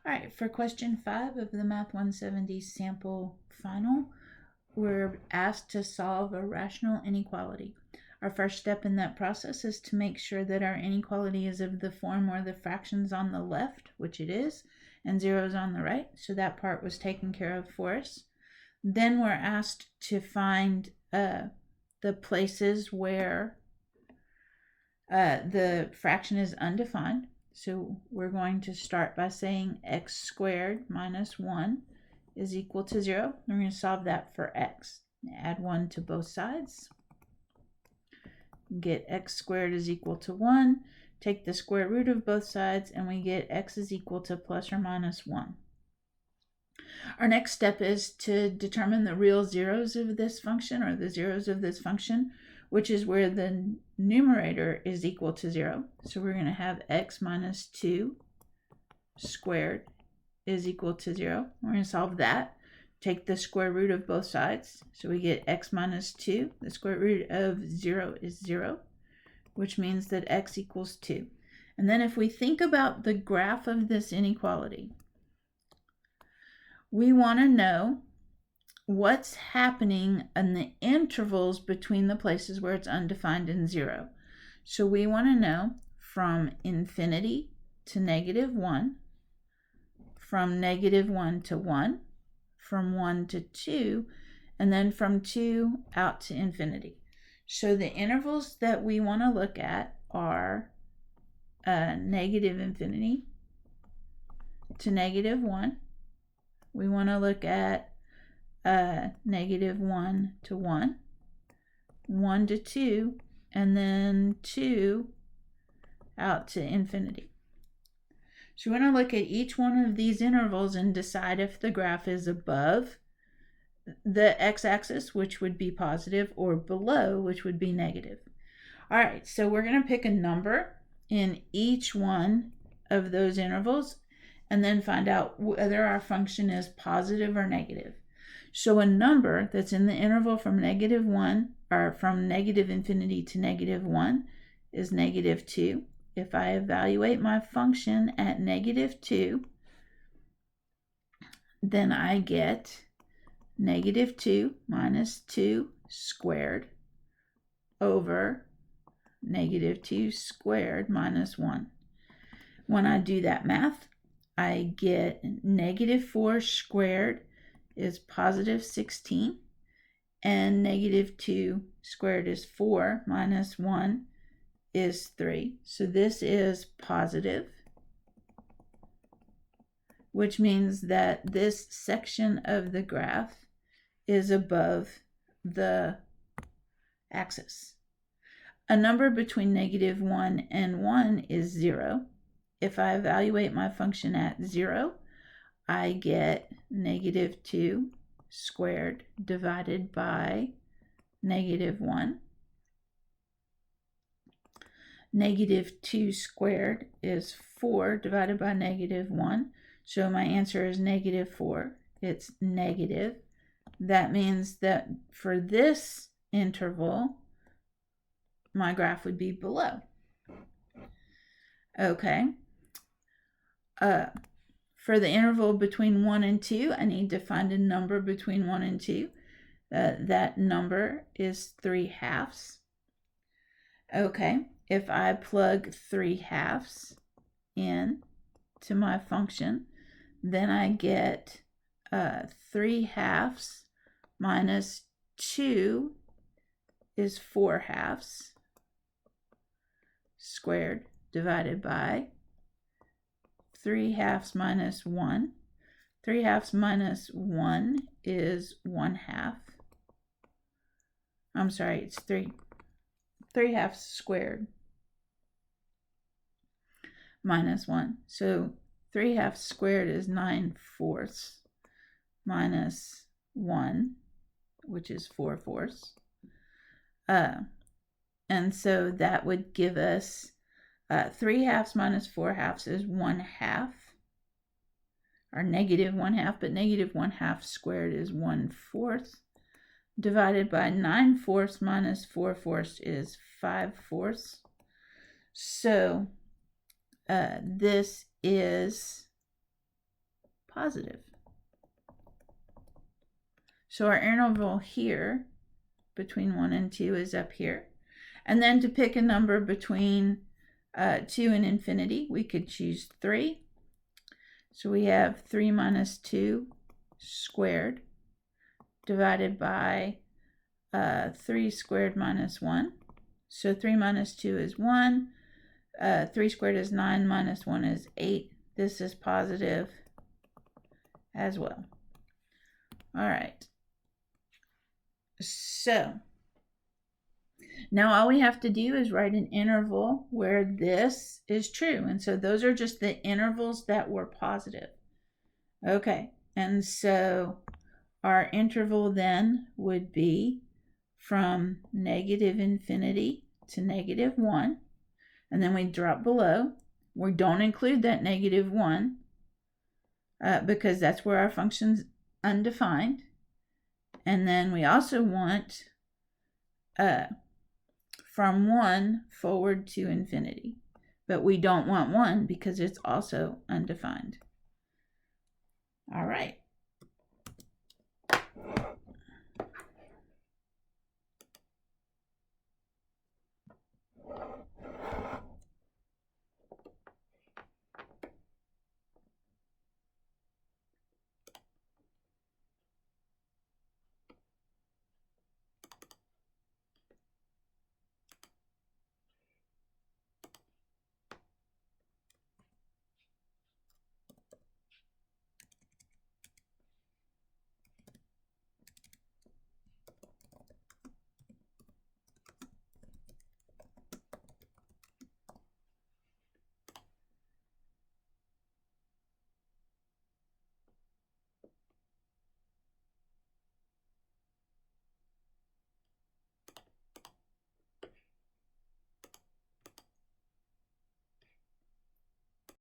All right, for question 5 of the Math 170 sample final, we're asked to solve a rational inequality. Our first step in that process is to make sure that our inequality is of the form where the fraction's on the left, which it is, and zero's on the right, so that part was taken care of for us. Then we're asked to find the places where the fraction is undefined. So we're going to start by saying x squared minus 1 is equal to 0. We're going to solve that for x. Add 1 to both sides. Get x squared is equal to 1. Take the square root of both sides, and we get x is equal to plus or minus 1. Our next step is to determine the real zeros of this function, or the zeros of this function, which is where the numerator is equal to 0. So we're going to have x minus 2 squared is equal to 0. We're going to solve that. Take the square root of both sides. So we get x minus 2. The square root of 0 is 0, which means that x equals 2. And then if we think about the graph of this inequality, we want to know what's happening in the intervals between the places where it's undefined and 0. So we want to know from infinity to -1, from -1 to 1, from 1 to 2, and then from 2 out to infinity. So the intervals that we want to look at are -infinity to -1. We want to look at -1 to 1, 1 to 2, and then 2 out to infinity. So we want to look at each one of these intervals and decide if the graph is above the x-axis, which would be positive, or below, which would be negative. All right, so we're going to pick a number in each one of those intervals and then find out whether our function is positive or negative. So a number that's in the interval from -1, or from -infinity to -1, is -2. If I evaluate my function at -2, then I get -2 minus 2 squared over -2 squared minus 1. When I do that math, I get -4 squared is positive 16, and -2 squared is 4, minus 1 is 3. So this is positive, which means that this section of the graph is above the axis. A number between -1 and 1 is 0. If I evaluate my function at 0, I get -2 squared divided by -1. -2 squared is 4 divided by -1. So my answer is -4. It's negative. That means that for this interval, my graph would be below. Okay. For the interval between 1 and 2, I need to find a number between 1 and 2. That number is 3/2. Okay, if I plug 3/2 in to my function, then I get 3/2 minus 2 is 4/2 squared divided by 3/2 minus 1. 3/2 minus 1 is 1/2. I'm sorry, it's 3/2 squared minus 1. So 3/2 squared is 9/4 minus 1, which is 4/4. And so that would give us 3/2 minus 4/2 is 1/2, or -1/2, but -1/2 squared is 1/4, divided by 9/4 minus 4/4 is 5/4. So this is positive. So our interval here between 1 and 2 is up here. And then to pick a number between 2 and infinity, we could choose 3. So we have 3 minus 2 squared divided by 3 squared minus 1. So 3 minus 2 is 1. 3 squared is 9, minus 1 is 8. This is positive as well. All right. So now all we have to do is write an interval where this is true. And so those are just the intervals that were positive. Okay, and so our interval then would be from negative infinity to negative 1. And then we drop below. We don't include that negative 1 because that's where our function's undefined. And then we also want from 1 forward to infinity. But we don't want 1 because it's also undefined. All right.